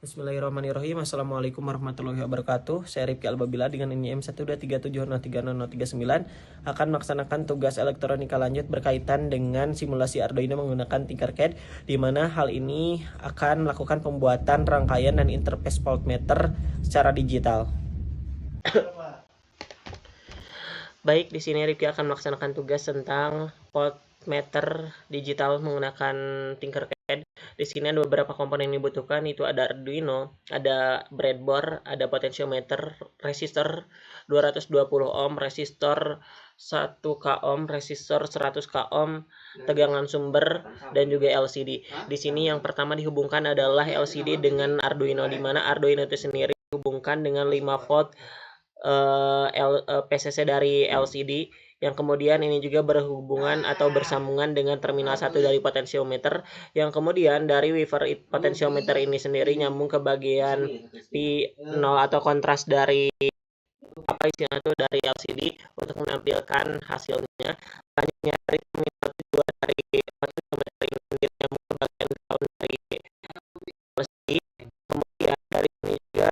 Bismillahirrahmanirrahim. Assalamualaikum warahmatullahi wabarakatuh. Saya Rifki Albabila dengan NIM 123703039 akan melaksanakan tugas elektronika lanjut berkaitan dengan simulasi Arduino menggunakan Tinkercad, di mana hal ini akan melakukan pembuatan rangkaian dan interface voltmeter secara digital. Baik, di sini Rifki akan melaksanakan tugas tentang voltmeter digital menggunakan Tinkercad. Di sini ada beberapa komponen yang dibutuhkan, itu ada Arduino, ada breadboard, ada potentiometer, resistor 220 ohm, resistor 1k ohm, resistor 100k ohm, tegangan sumber, dan juga LCD. Di sini yang pertama dihubungkan adalah LCD dengan Arduino, di mana Arduino itu sendiri dihubungkan dengan 5 volt PCC dari LCD, yang kemudian ini juga berhubungan atau bersambungan dengan terminal 1 dari potentiometer, yang kemudian dari wafer potentiometer ini sendiri nyambung ke bagian P0 atau kontras dari apa istilahnya itu dari LCD untuk menampilkan hasilnya. Selanjutnya dari terminal 2 dari potentiometer ini sendiri nyambung ke bagian ground dari LCD, kemudian dari sini juga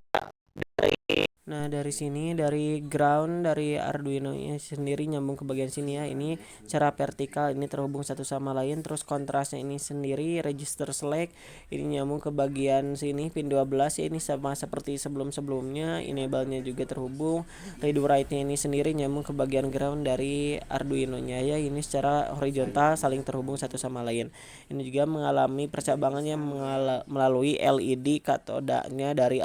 dari sini dari ground dari Arduino nya sendiri nyambung ke bagian sini ya. Ini secara vertikal ini terhubung satu sama lain. Terus kontrasnya ini sendiri register select ini nyambung ke bagian sini pin 12 ya. Ini sama seperti sebelum-sebelumnya. Enable-nya juga terhubung. Read write-nya ini sendiri nyambung ke bagian ground dari Arduino nya ya. Ini secara horizontal saling terhubung satu sama lain. Ini juga mengalami percabangannya melalui LED katodanya dari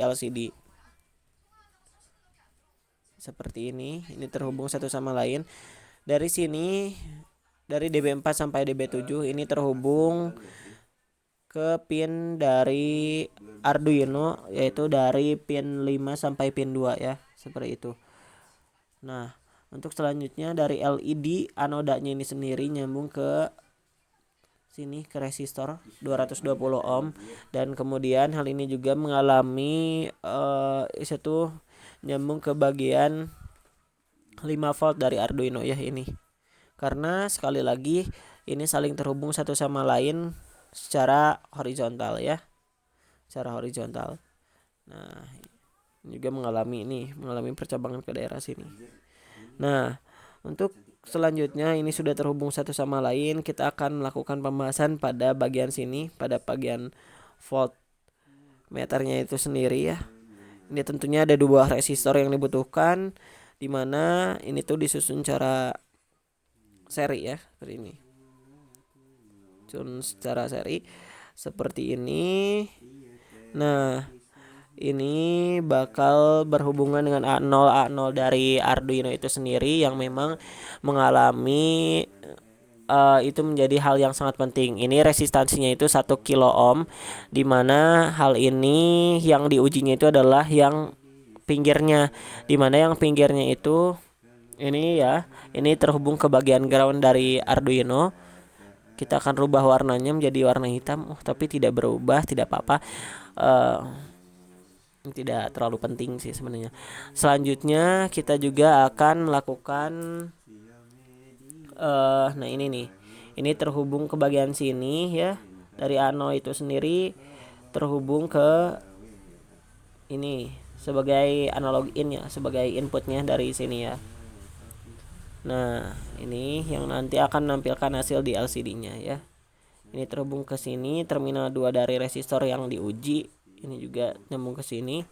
LCD. Seperti ini terhubung satu sama lain. Dari sini dari DB4 sampai DB7 ini terhubung ke pin dari Arduino, yaitu dari pin 5 sampai pin 2 ya, seperti itu. Nah, untuk selanjutnya dari LED anodanya ini sendiri nyambung ke sini ke resistor 220 ohm, dan kemudian hal ini juga mengalami itu nyambung ke bagian 5 volt dari Arduino ya ini. Karena sekali lagi ini saling terhubung satu sama lain secara horizontal ya. Secara horizontal. Nah, juga mengalami percabangan ke daerah sini. Nah, untuk selanjutnya ini sudah terhubung satu sama lain, kita akan melakukan pembahasan pada bagian sini, pada bagian volt meternya itu sendiri ya. Ini tentunya ada 2 resistor yang dibutuhkan, di mana ini tuh disusun secara seri ya, seperti ini. Secara seri seperti ini. Nah, ini bakal berhubungan dengan A0 dari Arduino itu sendiri, yang memang mengalami itu menjadi hal yang sangat penting. Ini resistansinya itu 1 kilo ohm, di mana hal ini yang diujinya itu adalah yang pinggirnya, di mana yang pinggirnya itu ini ya, ini terhubung ke bagian ground dari Arduino. Kita akan rubah warnanya menjadi warna hitam. Tapi tidak berubah, tidak apa-apa. Tidak terlalu penting sih sebenarnya. Selanjutnya kita juga akan melakukan nah ini nih. Ini terhubung ke bagian sini ya. Dari ANO itu sendiri terhubung ke ini sebagai analog in ya, sebagai inputnya dari sini ya. Nah, ini yang nanti akan menampilkan hasil di LCD-nya ya. Ini terhubung ke sini, terminal 2 dari resistor yang diuji. Ini juga nyambung ke sini.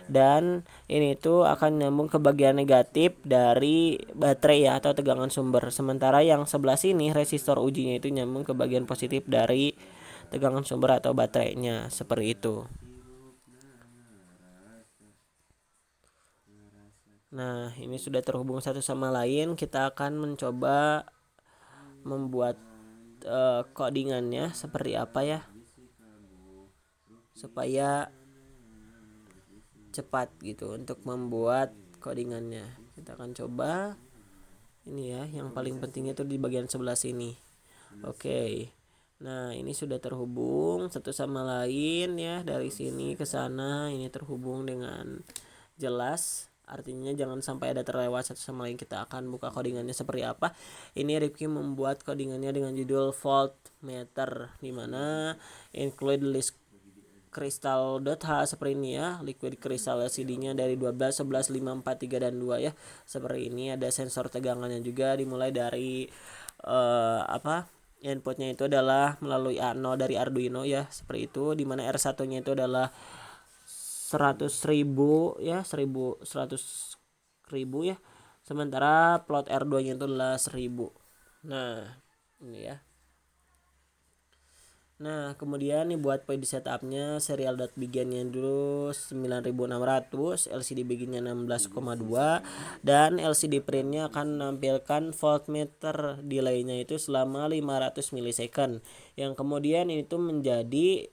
Dan ini tuh akan nyambung ke bagian negatif dari baterai ya, atau tegangan sumber. Sementara yang sebelah sini resistor ujinya itu nyambung ke bagian positif dari tegangan sumber atau baterainya, seperti itu. Nah, ini sudah terhubung satu sama lain. Kita akan mencoba membuat codingannya seperti apa ya, supaya cepat gitu untuk membuat codingannya. Kita akan coba ini ya, yang paling pentingnya itu di bagian sebelah sini. Oke. Nah, ini sudah terhubung satu sama lain ya, dari sini ke sana. Ini terhubung dengan jelas. Artinya jangan sampai ada terlewat satu sama lain. Kita akan buka codingannya seperti apa. Ini Rifki membuat codingannya dengan judul voltmeter, dimana include list crystal dot H seperti ini ya, liquid crystal LCD-nya dari 12, 11, 5, 4, 3 dan 2 ya. Seperti ini ada sensor tegangannya juga, dimulai dari inputnya itu adalah melalui A0 dari Arduino ya, seperti itu, dimana R1-nya itu adalah 100.000 ya, 100.000 ya. Sementara plot R2-nya itu adalah 1000. Nah, ini ya. Nah, kemudian nih buat point setupnya serial.begin-nya dulu 9600, LCD begin-nya 16,2, dan LCD print-nya akan menampilkan voltmeter delay-nya itu selama 500 milisecond. Yang kemudian itu menjadi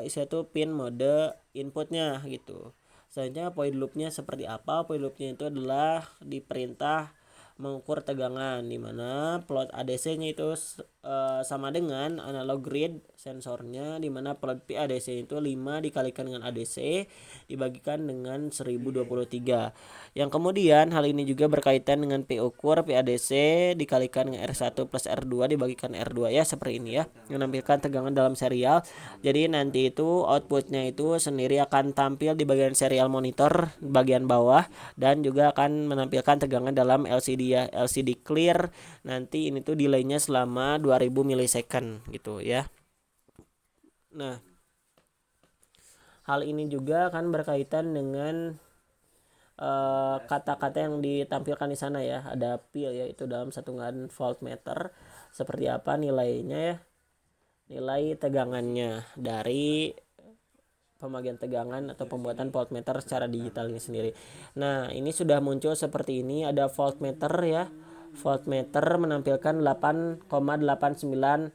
itu pin mode inputnya gitu. Selanjutnya point loop-nya seperti apa? Point loop-nya itu adalah diperintah mengukur tegangan, di mana plot ADC-nya itu sama dengan analog grid sensornya, di mana plot PADC itu 5 dikalikan dengan ADC dibagikan dengan 1023. Yang kemudian hal ini juga berkaitan dengan P ukur PADC dikalikan dengan R1 plus R2 dibagikan R2 ya, seperti ini ya, menampilkan tegangan dalam serial. Jadi nanti itu outputnya itu sendiri akan tampil di bagian serial monitor bagian bawah, dan juga akan menampilkan tegangan dalam LCD ya, LCD clear. Nanti ini tuh delaynya selama 2000 milisecond gitu ya. Nah, hal ini juga akan berkaitan dengan kata-kata yang ditampilkan di sana ya. Ada pil ya, itu dalam satuan voltmeter seperti apa nilainya ya, nilai tegangannya dari pembagian tegangan atau pembuatan voltmeter secara digital ini sendiri. Nah, ini sudah muncul seperti ini, ada voltmeter ya. Voltmeter menampilkan 8,89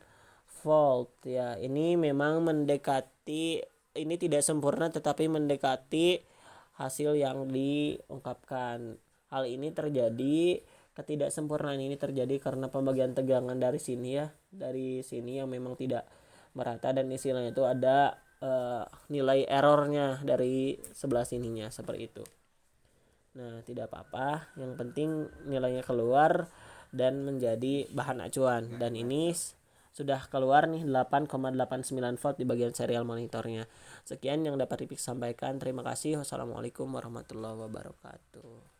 volt ya. Ini memang mendekati, ini tidak sempurna tetapi mendekati hasil yang diungkapkan. Hal ini terjadi, ketidaksempurnaan ini terjadi karena pembagian tegangan dari sini ya, dari sini yang memang tidak merata, dan istilahnya itu ada nilai errornya dari sebelah sininya seperti itu. Nah, tidak apa-apa, yang penting nilainya keluar dan menjadi bahan acuan. Dan ini sudah keluar nih 8,89 volt di bagian serial monitornya. Sekian yang dapat Ripik sampaikan. Terima kasih. Wassalamualaikum warahmatullahi wabarakatuh.